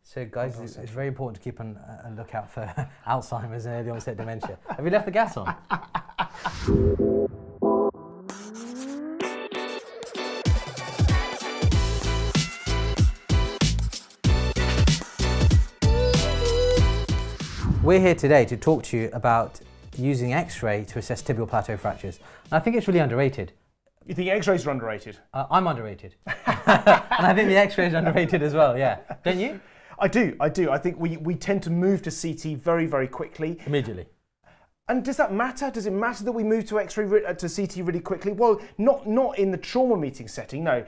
So guys, it's very important to keep a lookout for Alzheimer's and early onset dementia. Have you left the gas on? We're here today to talk to you about using X-ray to assess tibial plateau fractures. And I think it's really underrated. You think X-rays are underrated? I'm underrated. And I think the X-ray is underrated as well, yeah. Don't you? I do. I think we tend to move to CT very, very quickly. Immediately. And does that matter? Does it matter that we move to X-ray to CT really quickly? Well, not in the trauma meeting setting. No,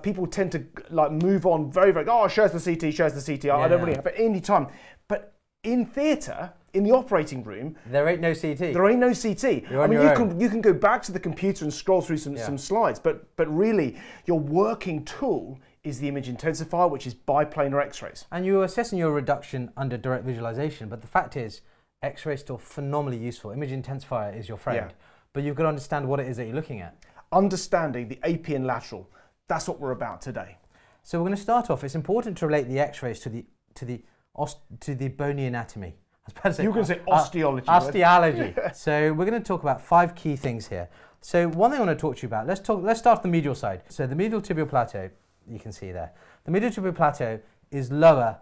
people tend to like move on very, very. Oh, shows the CT, shows the CT. I don't really have it any time. But in theatre, in the operating room, there ain't no CT. There ain't no CT. You're on your own. You can go back to the computer and scroll through some slides, but really your working tool is the image intensifier, which is biplanar X-rays. And you're assessing your reduction under direct visualization, but the fact is, X-ray is still phenomenally useful. Image intensifier is your friend, but you've got to understand what it is that you're looking at. Understanding the AP and lateral, that's what we're about today. So we're going to start off. It's important to relate the X-rays to the bony anatomy. You were going to say osteology. Osteology. So we're going to talk about 5 key things here. So one thing I want to talk to you about. Let's start with the medial side. So the medial tibial plateau, you can see there. The medial tibial plateau is lower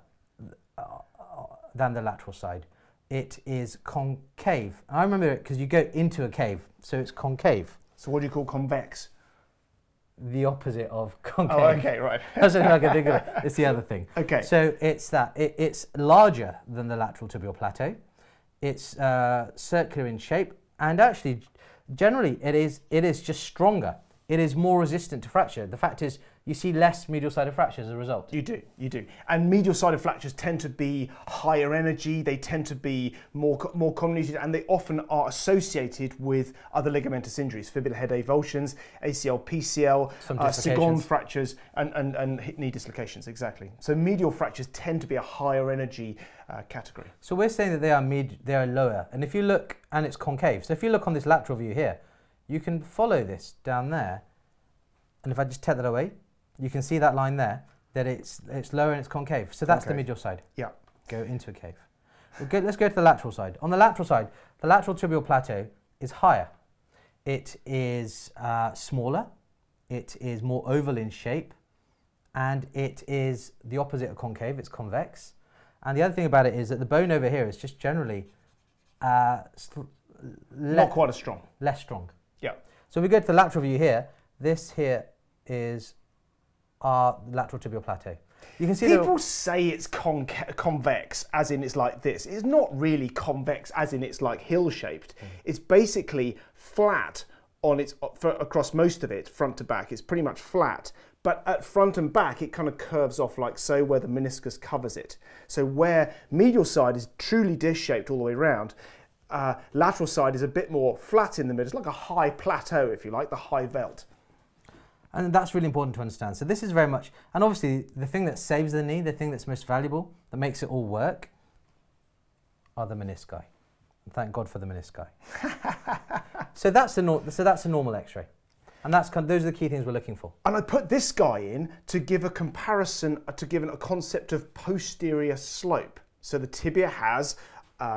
than the lateral side. It is concave. I remember it because you go into a cave, so it's concave. So what do you call convex? The opposite of concave. Oh, okay, right. That's the only I can think of it. It's the other thing. Okay. So it's that. It's larger than the lateral tibial plateau. It's circular in shape, and actually, generally, it is just stronger. It is more resistant to fracture. The fact is, you see less medial-sided fractures as a result. You do. And medial-sided fractures tend to be higher energy, they tend to be more comminuted, and they often are associated with other ligamentous injuries, fibular head avulsions, ACL, PCL, Segon fractures, and hip knee dislocations, exactly. So medial fractures tend to be a higher energy category. So we're saying that they are lower, and if you look, and it's concave. So if you look on this lateral view here, you can follow this down there, and if I just take that away, you can see that line there, that it's lower and it's concave. So that's the medial side. Yeah. Go into a cave. Let's go to the lateral side. On the lateral side, the lateral tibial plateau is higher. It is smaller, it is more oval in shape, and it is the opposite of concave, it's convex. And the other thing about it is that the bone over here is just generally not quite as strong. Less strong. Yeah. So we go to the lateral view here. This here is our lateral tibial plateau. You can see people say it's convex, as in it's like this. It's not really convex, as in it's like hill-shaped. It's basically flat on its across most of it, front to back. It's pretty much flat, but at front and back, it kind of curves off like so, where the meniscus covers it. So where medial side is truly disc-shaped all the way around, lateral side is a bit more flat in the middle. It's like a high plateau, if you like, the high veld. And that's really important to understand. So this is very much, and obviously the thing that saves the knee, the thing that's most valuable, that makes it all work, are the menisci. And thank God for the menisci. So that's a normal X-ray, and those are the key things we're looking for. And I put this guy in to give a comparison, to give a concept of posterior slope. So the tibia has,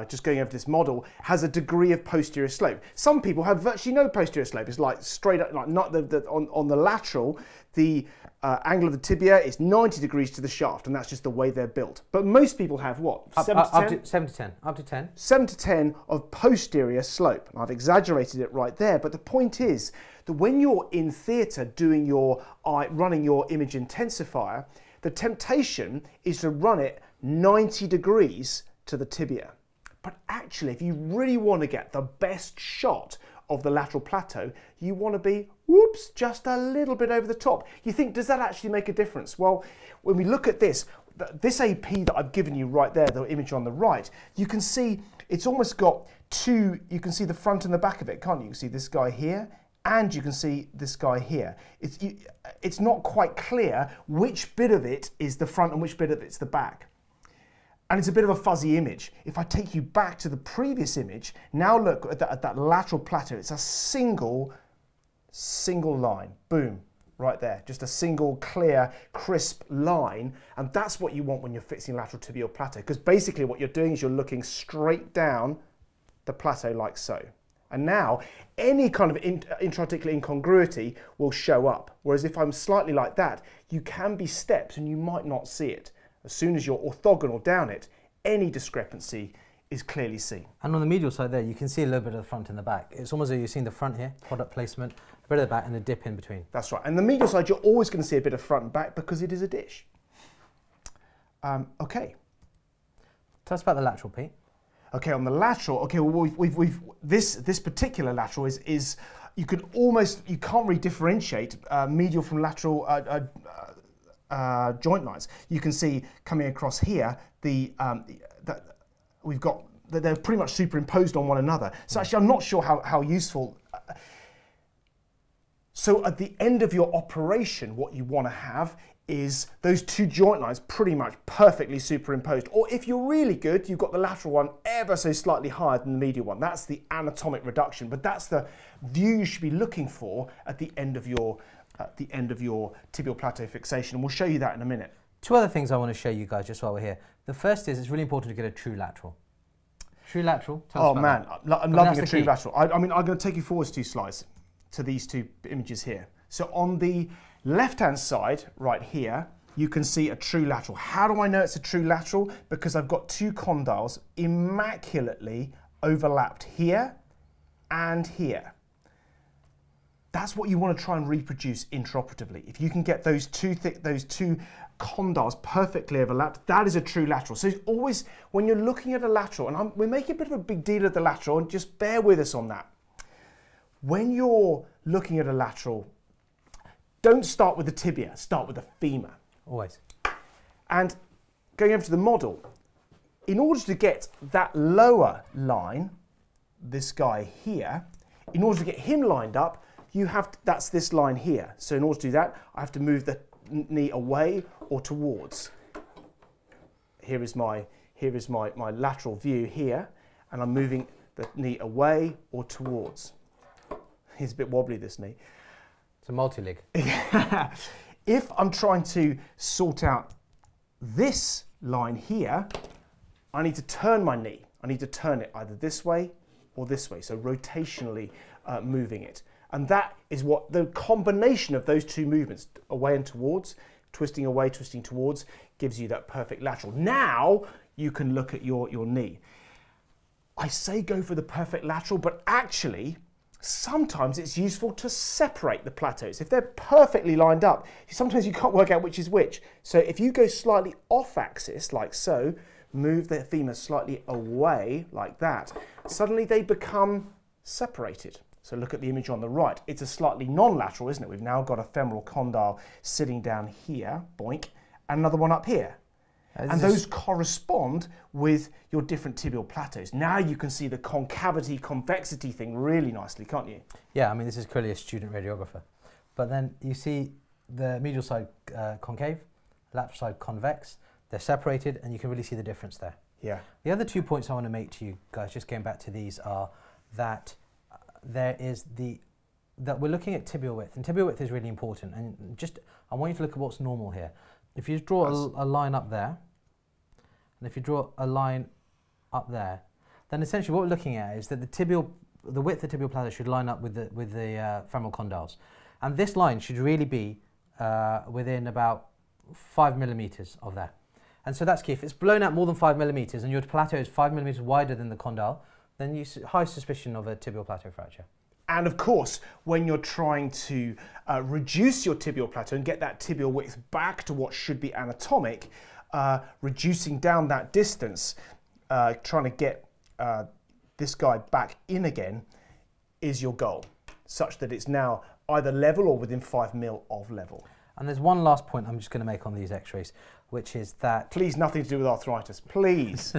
just going over this model, has a degree of posterior slope. Some people have virtually no posterior slope. It's like straight up, like not on the lateral, the angle of the tibia is 90 degrees to the shaft, and that's just the way they're built. But most people have what? 7 to 10? Up to 10. 7 to 10 of posterior slope. And I've exaggerated it right there, but the point is that when you're in theatre doing running your image intensifier, the temptation is to run it 90 degrees to the tibia. But actually, if you really want to get the best shot of the lateral plateau, you want to be, whoops, just a little bit over the top. You think, does that actually make a difference? Well, when we look at this AP that I've given you right there, the image on the right, you can see it's almost got two, you can see the front and the back of it, can't you? You can see this guy here, and you can see this guy here. It's not quite clear which bit of it is the front and which bit of it's the back. And it's a bit of a fuzzy image. If I take you back to the previous image, now look at that lateral plateau. It's a single line. Boom. right there, just a single clear crisp line, and that's what you want when you're fixing lateral tibial plateau, because basically what you're doing is you're looking straight down the plateau like so. And now any kind of intra-articular incongruity will show up, whereas if I'm slightly like that, you can be steps and you might not see it. As soon as you're orthogonal down it, any discrepancy is clearly seen. And on the medial side there, you can see a little bit of the front and the back. It's almost as you've seen the front here, product placement, a bit of the back and a dip in between. That's right. And the medial side, you're always going to see a bit of front and back because it is a dish. Okay. Tell us about the lateral, Pete. Okay, on the lateral, okay, well, this particular lateral is you can't really differentiate medial from lateral joint lines. You can see coming across here they're pretty much superimposed on one another. So actually, I'm not sure how useful. So at the end of your operation, what you want to have is those two joint lines pretty much perfectly superimposed. Or if you're really good, you've got the lateral one ever so slightly higher than the medial one. That's the anatomic reduction, but that's the view you should be looking for at the end of your tibial plateau fixation. And we'll show you that in a minute. Two other things I want to show you guys just while we're here. The first is it's really important to get a true lateral. True lateral. Oh man, I'm loving a true lateral. I mean, I'm going to take you forwards 2 slides to these 2 images here. So on the left-hand side, right here, you can see a true lateral. How do I know it's a true lateral? Because I've got 2 condyles immaculately overlapped here and here. That's what you want to try and reproduce intraoperatively. If you can get those two condyles perfectly overlapped, that is a true lateral. So always, when you're looking at a lateral, and we're making a bit of a big deal of the lateral, and just bear with us on that. When you're looking at a lateral, don't start with the tibia, start with the femur. Always. And going over to the model, in order to get that lower line, this guy here, in order to get him lined up, that's this line here. So in order to do that, I have to move the knee away or towards. Here is my lateral view here, and I'm moving the knee away or towards. He's a bit wobbly, this knee. It's a multi-lig. If I'm trying to sort out this line here, I need to turn my knee. I need to turn it either this way or this way, so rotationally moving it. And that is what the combination of those 2 movements, away and towards, twisting away, twisting towards, gives you that perfect lateral. Now you can look at your knee. I say go for the perfect lateral, but actually, sometimes it's useful to separate the plateaus. If they're perfectly lined up, sometimes you can't work out which is which. So if you go slightly off axis, like so, move the femur slightly away, like that, suddenly they become separated. So look at the image on the right. It's a slightly non-lateral, isn't it? We've now got a femoral condyle sitting down here, boink, and another one up here. And those correspond with your different tibial plateaus. Now you can see the concavity, convexity thing really nicely, can't you? Yeah, I mean, this is clearly a student radiographer. But then you see the medial side concave, lateral side convex. They're separated, and you can really see the difference there. Yeah. The other 2 points I want to make to you guys, just going back to these, are that that we're looking at tibial width, and tibial width is really important. And I want you to look at what's normal here. If you draw a line up there, and if you draw a line up there, then essentially what we're looking at is that the width of the tibial plateau should line up with the femoral condyles, and this line should really be within about 5 millimeters of that. And so that's key. If it's blown out more than 5 millimeters and your plateau is 5 millimeters wider than the condyle, then you high suspicion of a tibial plateau fracture. And of course, when you're trying to reduce your tibial plateau and get that tibial width back to what should be anatomic, reducing down that distance, trying to get this guy back in again is your goal, such that it's now either level or within 5 mil of level. And there's one last point I'm just going to make on these x-rays, which is that... Please, nothing to do with arthritis, please.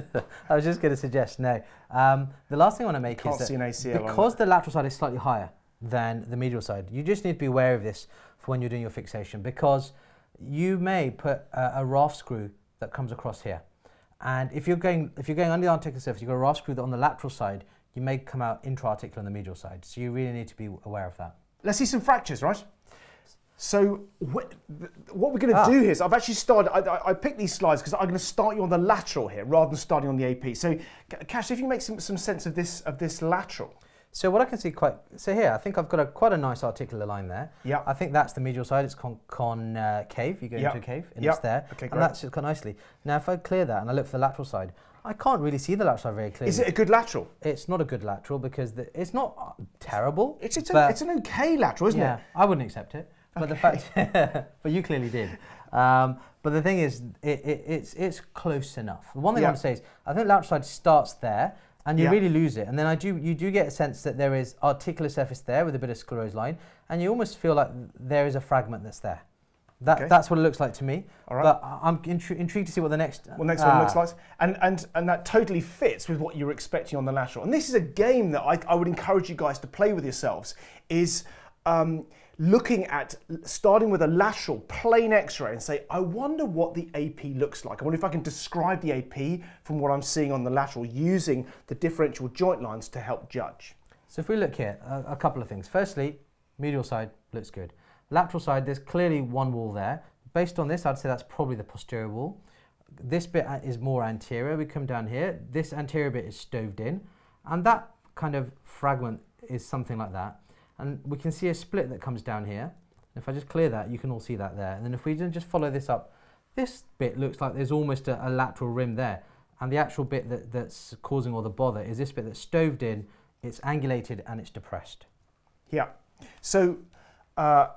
I was just going to suggest, no. The last thing I want to make is that because the lateral side is slightly higher than the medial side, you just need to be aware of this for when you're doing your fixation, because you may put a raft screw that comes across here. And if you're going under the articular surface, you've got a raft screw that on the lateral side, you may come out intra-articular on the medial side. So you really need to be aware of that. Let's see some fractures, right? So what we're going to do here is I've actually started, I picked these slides because I'm going to start you on the lateral here rather than starting on the AP. So Cash, if you make some sense of this lateral. So what I can see so here, I think I've got quite a nice articular line there. Yeah. I think that's the medial side, it's concave, you go into a cave, and it's there, okay, and that's quite nicely. Now if I clear that and I look for the lateral side, I can't really see the lateral side very clearly. Is it a good lateral? It's not a good lateral because it's not terrible. It's an okay lateral, isn't it? Yeah, I wouldn't accept it. But the fact, but you clearly did. But the thing is, it's close enough. The one thing I want to say is, I think the lateral side starts there, and you really lose it. And then you do get a sense that there is articular surface there with a bit of sclerosed line, and you almost feel like there is a fragment that's there. That's what it looks like to me. All right. But I'm intrigued to see what the next one looks like. And that totally fits with what you're expecting on the lateral. And this is a game that I would encourage you guys to play with yourselves, is looking at starting with a lateral plain x-ray and say, I wonder what the AP looks like. I wonder if I can describe the AP from what I'm seeing on the lateral using the differential joint lines to help judge. So if we look here, a couple of things. Firstly, medial side looks good. Lateral side, there's clearly one wall there. Based on this, I'd say that's probably the posterior wall. This bit is more anterior. We come down here. This anterior bit is stoved in, and that kind of fragment is something like that. And we can see a split that comes down here. If I just clear that, you can all see that there. And then if we just follow this up, this bit looks like there's almost a lateral rim there. And the actual bit that's causing all the bother is this bit that's stoved in, it's angulated and it's depressed. Yeah. So, and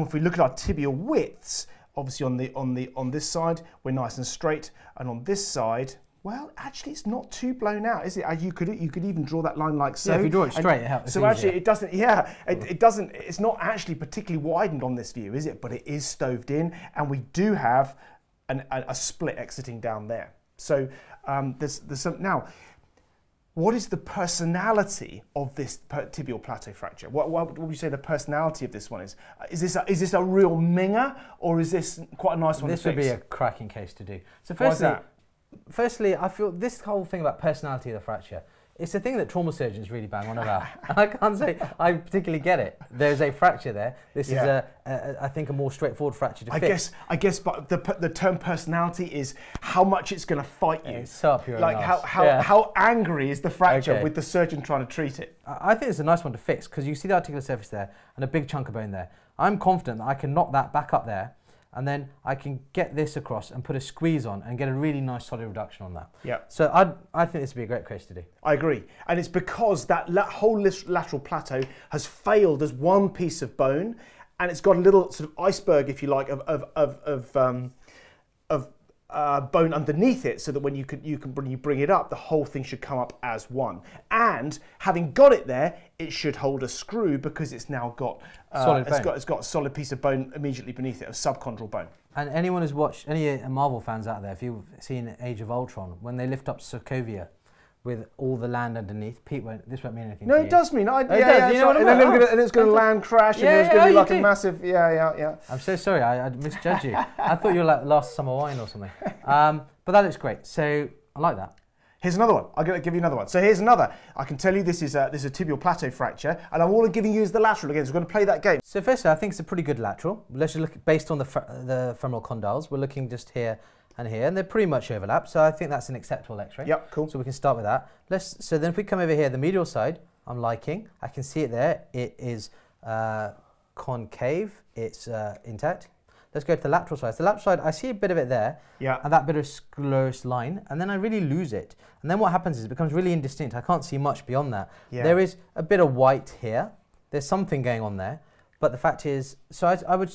if we look at our tibial widths, obviously on this side, we're nice and straight. And on this side, well, actually, it's not too blown out, is it? You could even draw that line like so. Yeah, if you draw it straight, it helps. So actually, it doesn't. Yeah, it doesn't. It's not actually particularly widened on this view, is it? But it is stoved in, and we do have a split exiting down there. So there's some now. What is the personality of this tibial plateau fracture? What would you say the personality of this one is? Is this a real minger, or is this quite a nice one to fix? This would be a cracking case to do. So firstly, I feel this whole thing about personality of the fracture, it's a thing that trauma surgeons really bang on about. I can't say I particularly get it. There's a fracture there. This is I think a more straightforward fracture to fix. I guess, but the term personality is how much it's going to fight you. It's so up your like arse. how angry is the fracture with the surgeon trying to treat it? I think it's a nice one to fix because you see the articular surface there and a big chunk of bone there. I'm confident that I can knock that back up there, and then I can get this across and put a squeeze on and get a really nice solid reduction on that. Yeah. So I think this would be a great case to do. I agree. And it's because that whole lateral plateau has failed as one piece of bone, and it's got a little sort of iceberg, if you like, of bone underneath it, so that when you bring it up, the whole thing should come up as one. And having got it there, it should hold a screw because it's now got it's got a solid piece of bone immediately beneath it, a subchondral bone. And anyone who's watched, any Marvel fans out there, if you've seen Age of Ultron, when they lift up Sokovia with all the land underneath, this won't mean anything. No, to it you. does mean. You know what and then it's going to land crash, and there's going to be like a massive. Yeah. I'm so sorry, I misjudged you. I thought you were like last summer wine or something. But that looks great. So I like that. Here's another one. I'm going to give you another one. So here's another. I can tell you this is a tibial plateau fracture, and all I'm giving you is the lateral again. So we're going to play that game. So firstly, I think it's a pretty good lateral. Let's just look based on the femoral condyles. We're looking just here and here, and they pretty much overlap. So I think that's an acceptable X-ray. Yep, cool. So we can start with that. So then if we come over here, the medial side, I'm liking. I can see it there. It is concave. It's intact. Let's go to the lateral side. So the lateral side, I see a bit of it there, and that bit of sclerosed line, and then I really lose it. And then what happens is it becomes really indistinct. I can't see much beyond that. Yeah. There is a bit of white here. There's something going on there. But the fact is, so I would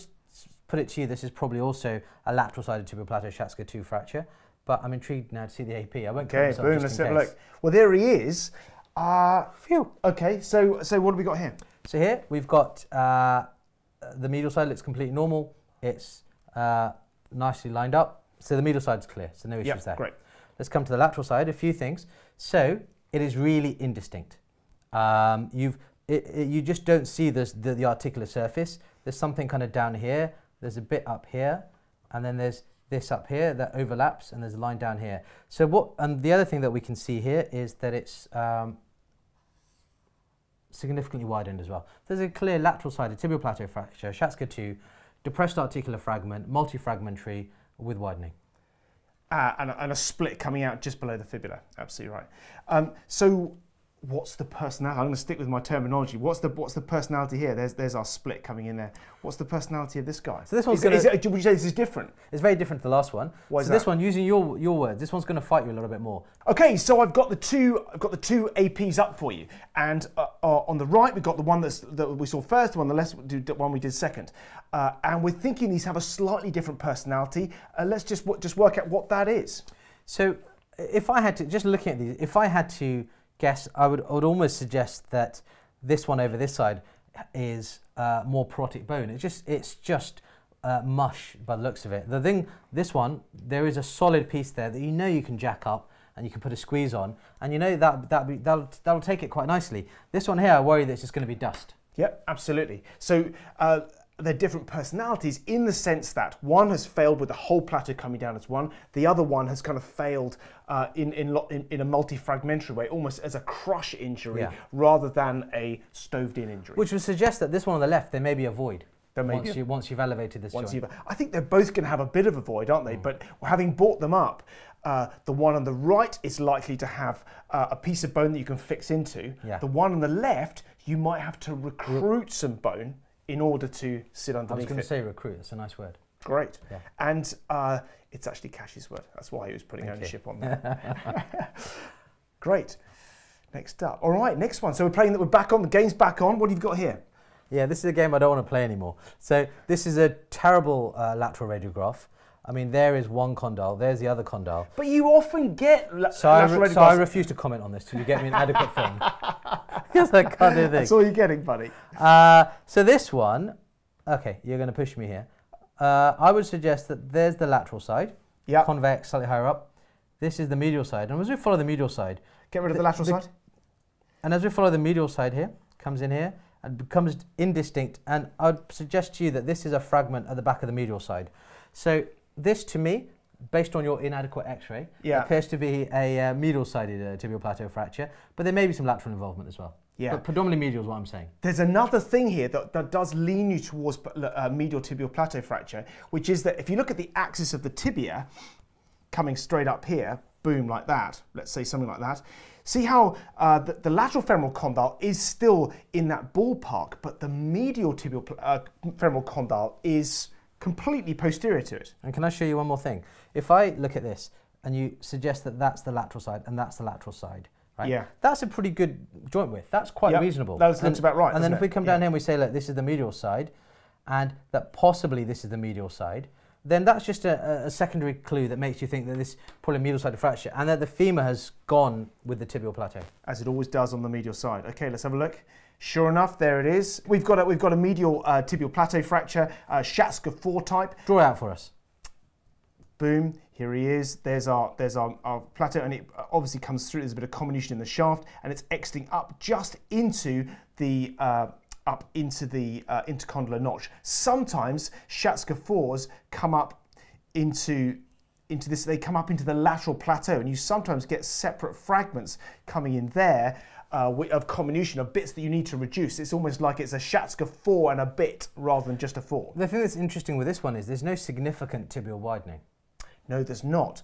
put it to you, this is probably also a lateral sided tibial plateau Schatzker 2 fracture. But I'm intrigued now to see the AP. I won't Okay, boom, let's have a look. Well, there he is. Phew. Okay, so what do we got here? So here we've got the medial side looks completely normal. It's nicely lined up. So the medial side's clear, so no issues there. Great. Let's come to the lateral side, a few things. So it is really indistinct. You just don't see the articular surface. There's something kind of down here. There's a bit up here, and then there's this up here that overlaps, and there's a line down here. So and the other thing that we can see here is that it's significantly widened as well. There's a clear lateral sided tibial plateau fracture, Schatzker 2, depressed articular fragment, multifragmentary with widening. And a split coming out just below the fibula. Absolutely right. So what's the personality? I'm going to stick with my terminology. What's the personality here? There's our split coming in there. What's the personality of this guy? So this one's would you say this is different? It's very different to the last one. Why is so that? This one, using your words, this one's going to fight you a little bit more. Okay, so I've got the two APs up for you, and on the right we've got the one that we saw first, the one on the left, the one we did second, and we're thinking these have a slightly different personality. Let's just work out what that is. So if I had to, just looking at these, if I had to guess, I would almost suggest that this one over this side is more porotic bone. It's just mush by the looks of it. The thing, this one, there is a solid piece there that you know you can jack up and you can put a squeeze on, and you know that'll take it quite nicely. This one here, I worry that it's just going to be dust. Yep, absolutely. So they're different personalities in the sense that one has failed with the whole plateau coming down as one, the other one has kind of failed in a multi-fragmentary way, almost as a crush injury rather than a stoved-in injury. Which would suggest that this one on the left, there may be a void. Once you've elevated this joint. I think they're both going to have a bit of a void, aren't they? But having brought them up, the one on the right is likely to have a piece of bone that you can fix into. Yeah. The one on the left, you might have to recruit some bone in order to sit underneath it. I was going to say recruit, that's a nice word. Great. Yeah. And it's actually Cash's word. That's why he was putting ownership on that. Great. Next up. All right, next one. So we're back on, the game's back on. What have you got here? Yeah, this is a game I don't want to play anymore. So this is a terrible lateral radiograph. I mean, there is one condyle, there's the other condyle. But you often get So I refuse to comment on this till you get me an adequate film. Because I can't do this. That's all you're getting, buddy. So this one, okay, you're going to push me here. I would suggest that there's the lateral side, convex, slightly higher up. This is the medial side. And as we follow the medial side... Get rid of the lateral side. And as we follow the medial side here, comes in here, and becomes indistinct. And I'd suggest to you that this is a fragment at the back of the medial side. So this, to me, based on your inadequate x-ray, appears to be a medial-sided tibial plateau fracture, but there may be some lateral involvement as well. Yeah. But predominantly medial is what I'm saying. There's another thing here that does lean you towards medial tibial plateau fracture, which is that if you look at the axis of the tibia, coming straight up here, boom, like that, let's say something like that, see how the lateral femoral condyle is still in that ballpark, but the medial tibial femoral condyle is completely posterior to it. And can I show you one more thing? If I look at this and you suggest that that's the lateral side and that's the lateral side, right? Yeah. That's a pretty good joint width. That's quite reasonable. That looks about right. And then if we come down here and we say, look, this is the medial side, and that possibly this is the medial side, then that's just a secondary clue that makes you think that this is probably a medial sided fracture and that the femur has gone with the tibial plateau. As it always does on the medial side. Okay, let's have a look. Sure enough, there it is. We've got a medial tibial plateau fracture, Schatzker 4 type. Draw it out for us. Boom, here he is. There's our plateau, and it obviously comes through. There's a bit of comminution in the shaft, and it's exiting up just into the intercondylar notch. Sometimes Schatzker 4s come up into this. They come up into the lateral plateau, and you sometimes get separate fragments coming in there. Of comminution, of bits that you need to reduce. It's almost like it's a Schatzker 4 and a bit rather than just a 4. The thing that's interesting with this one is there's no significant tibial widening. No, there's not.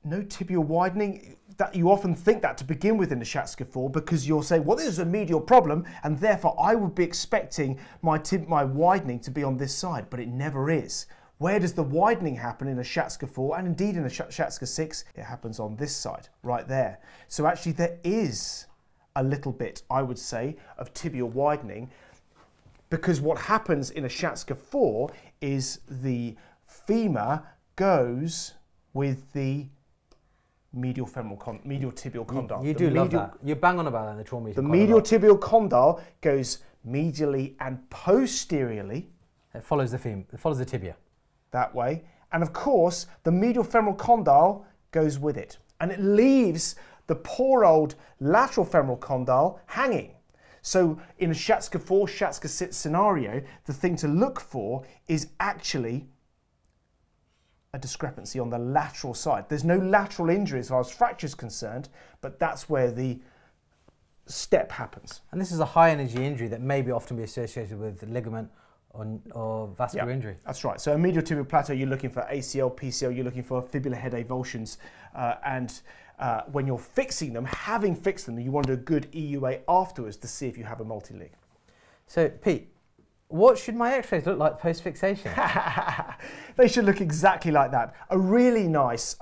No tibial widening. That you often think that to begin with in the Schatzker 4 because you'll say, well, this is a medial problem and therefore I would be expecting my widening to be on this side, but it never is. Where does the widening happen in a Schatzker 4 and indeed in a Schatzker 6? It happens on this side, right there. So actually there is a little bit, I would say, of tibial widening because what happens in a Schatzker 4 is the femur goes with the medial tibial condyle. You do love that. You bang on about that in the trauma. The medial tibial condyle goes medially and posteriorly. It follows the femur, it follows the tibia. That way, and of course the medial femoral condyle goes with it, and it leaves the poor old lateral femoral condyle hanging. So in a Schatzker 4, Schatzker 6 scenario, the thing to look for is actually a discrepancy on the lateral side. There's no lateral injury as far as fracture is concerned, but that's where the step happens. And this is a high energy injury that may often be associated with ligament or vascular injury. That's right. So a medial tibial plateau, you're looking for ACL, PCL, you're looking for fibular head avulsions, and when you're fixing them, having fixed them, you want to do a good EUA afterwards to see if you have a multi-lig. So Pete, what should my x-rays look like post-fixation? They should look exactly like that. A really nice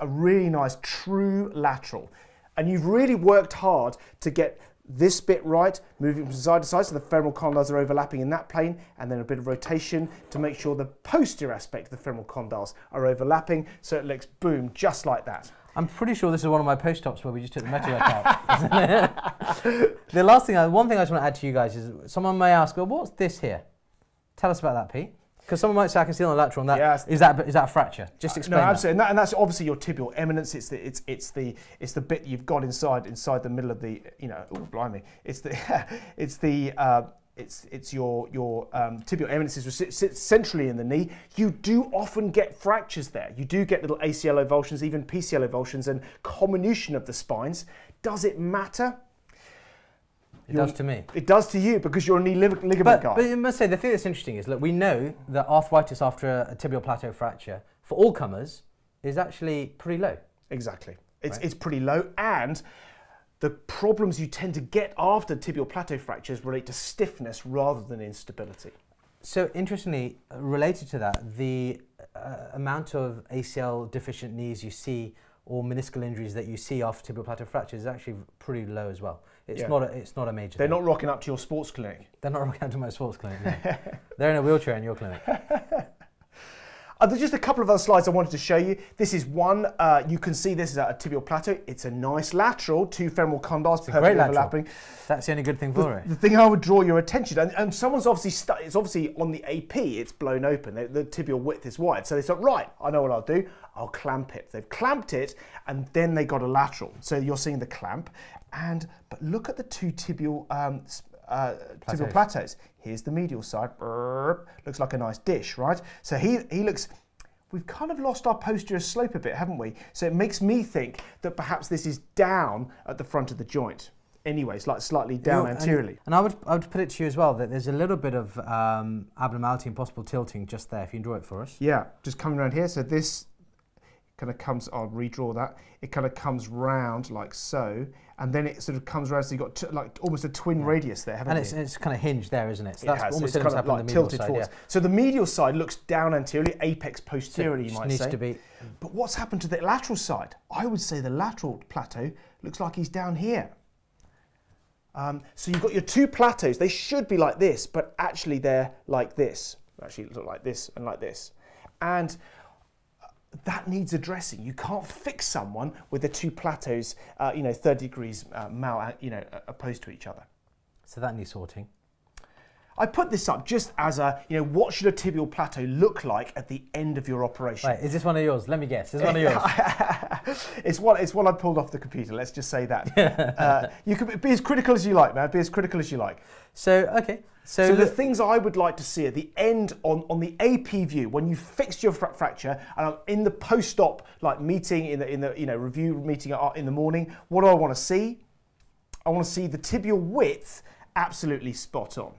true lateral. And you've really worked hard to get this bit right, moving from side to side, so the femoral condyles are overlapping in that plane, and then a bit of rotation to make sure the posterior aspect of the femoral condyles are overlapping, so it looks, boom, just like that. I'm pretty sure this is one of my post-ops where we just took the metal out. The last thing, one thing I just want to add to you guys is, someone may ask, well, what's this here? Tell us about that, Pete. Because someone might say, I can see on the lateral, and that, is that a fracture? Just explain no, absolutely, and that's obviously your tibial eminence. It's the bit you've got inside the middle of the, oh blimey, it's your tibial eminences, which sits centrally in the knee. You do often get fractures there. You do get little ACL avulsions, even PCL avulsions, and comminution of the spines. Does it matter? It does to me. It does to you because you're a knee ligament guy. But I must say, the thing that's interesting is, look, we know that arthritis after a tibial plateau fracture, for all comers, is actually pretty low. Exactly. It's pretty low, and the problems you tend to get after tibial plateau fractures relate to stiffness rather than instability. So interestingly, related to that, the amount of ACL deficient knees you see or meniscal injuries that you see after tibial plateau fractures is actually pretty low as well. It's not a major They're thing. not rocking up to your sports clinic. They're not rocking up to my sports clinic. No. They're in a wheelchair in your clinic. There's just a couple of other slides I wanted to show you. This is one, you can see this is a tibial plateau. It's a nice lateral, two femoral condyles perfectly overlapping. That's the only good thing for it. The thing I would draw your attention, and someone's obviously, it's obviously on the AP, it's blown open. The tibial width is wide. So they thought, right, I know what I'll do. I'll clamp it. They've clamped it, and then they got a lateral. So you're seeing the clamp. But look at the two tibial tibial plateaus. Here's the medial side. Looks like a nice dish, right? So he looks. We've kind of lost our posterior slope a bit, haven't we? So it makes me think that perhaps this is down at the front of the joint. Anyways, like slightly down anteriorly. And I would put it to you as well that there's a little bit of abnormality and possible tilting just there. If you can draw it for us. Yeah, just coming around here. So this kind of comes, I'll redraw that. It kind of comes round like so, and then it sort of comes around, so you've got like almost a twin radius there, haven't you? And it's kind of hinged there, isn't it? So that's almost kind of like tilted towards. Yeah. So the medial side looks down anteriorly, apex posteriorly, you might say. To be. But what's happened to the lateral side? I would say the lateral plateau looks like he's down here. So you've got your two plateaus. They should be like this, but actually they're like this. Actually look like this and like this. And that needs addressing. You can't fix someone with the two plateaus, 30 degrees opposed to each other. So that needs sorting. I put this up just as a, what should a tibial plateau look like at the end of your operation? Right, is this one of yours? Let me guess. Is this one of yours? It's one I pulled off the computer. Let's just say that. You can be as critical as you like, man. Be as critical as you like. So okay. So the things I would like to see at the end on the AP view, when you fixed your fracture, and I'm in the post-op meeting in the review meeting in the morning, what do I want to see? I want to see the tibial width absolutely spot on.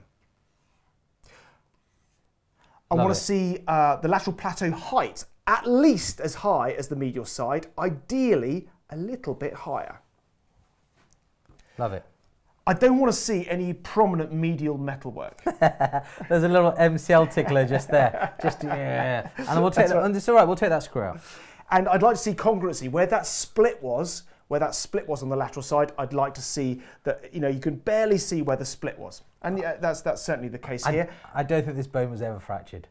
I want to see the lateral plateau height at least as high as the medial side, ideally a little bit higher. Love it. I don't want to see any prominent medial metalwork. There's a little MCL tickler just there. Yeah. And we'll take that. And it's all right. We'll take that screw out. And I'd like to see congruency where that split was. Where that split was on the lateral side, I'd like to see that, you can barely see where the split was. And that's certainly the case here. I don't think this bone was ever fractured.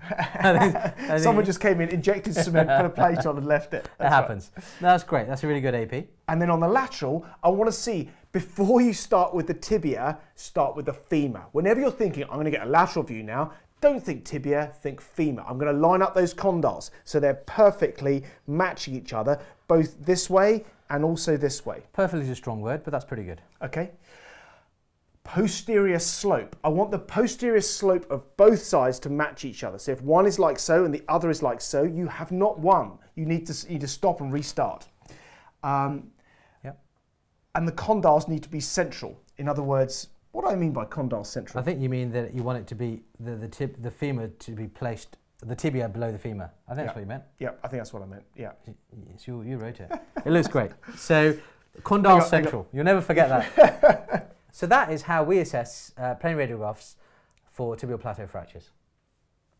Someone just came in, injected cement, put a plate on and left it. That happens. Right. No, that's great. That's a really good AP. And then on the lateral, I want to see, before you start with the tibia, start with the femur. Whenever you're thinking, I'm going to get a lateral view now, don't think tibia, think femur. I'm going to line up those condyles so they're perfectly matching each other, both this way and also this way. Perfectly is a strong word, but that's pretty good. Okay. Posterior slope. I want the posterior slope of both sides to match each other. So if one is like so and the other is like so, you have not won. You need to stop and restart. And the condyles need to be central. In other words, What do I mean by condyle central? I think you mean that you want it to be the femur to be placed, the tibia below the femur. I think that's what you meant. Yeah, I think that's what I meant. Yeah. You wrote it. It looks great. So condyle central. You'll never forget that. So that is how we assess plain radiographs for tibial plateau fractures.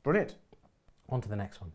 Brilliant. On to the next one.